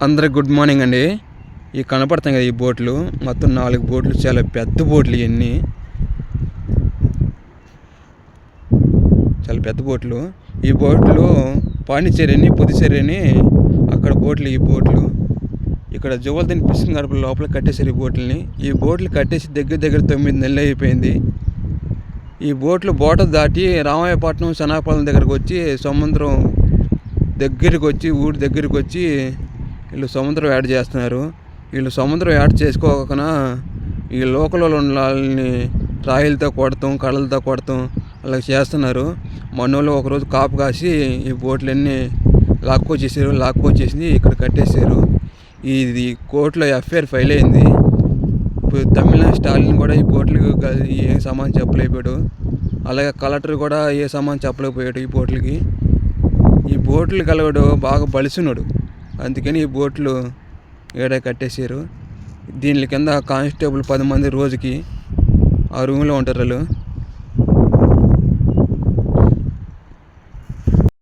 అందరికి good morning అండి. ఈ కనపడతాయి కదా ఈ బోట్లు, మొత్తం 4 బోట్లు, చాలా పెద్ద బోట్లు. ఇవన్నీ చాలా పెద్ద బోట్లు. ఈ బోట్లు పాండిచ్చేరి అని, పుదుచ్చేరి అని అక్కడ బోట్లు. ఈ బోట్లు ఇక్కడ జువల్దిని ఫిషింగ్ హార్బర్ లోపల కట్టేశారు ఈ బోట్లని. ఈ బోట్లు కట్టేసి దగ్గర 9 నెలలు అయిపోయింది. ఈ బోట్లు బోట దాటి రామాయపట్నం శనాపాలెం దగ్గరకు వచ్చి సముద్రం దగ్గరికి వచ్చి ఊరి దగ్గరికి వచ్చి వీళ్ళు సముద్రం యాడ్ చేస్తున్నారు. వీళ్ళు సముద్రం యాడ్ చేసుకోకుండా ఈ లోకల్లో ఉన్న వాళ్ళని రాయిలతో కొడతాం, కళ్ళతో కొడతాం అలా చేస్తున్నారు. మనోళ్ళు ఒకరోజు కాపు కాసి ఈ బోట్లన్నీ లాక్కొచ్చేసి ఇక్కడ కట్టేశారు. ఇది కోర్టులో ఎఫ్ఐఆర్ ఫైల్ అయింది. ఇప్పుడు తమిళనాడు స్టాలిన్ కూడా ఈ బోట్లకు ఏ సమానం చెప్పలేకపోయాడు. అలాగే కలెక్టర్ కూడా ఏ సమానం చెప్పలేకపోయాడు ఈ బోట్లకి. ఈ బోట్లు కలవాడు బాగా బలిసినాడు, అందుకని ఈ బోట్లు ఏడా కట్టేశారు. దీని కింద కానిస్టేబుల్ 10 మంది రోజుకి ఆ రూమ్లో ఉంటారు వాళ్ళు.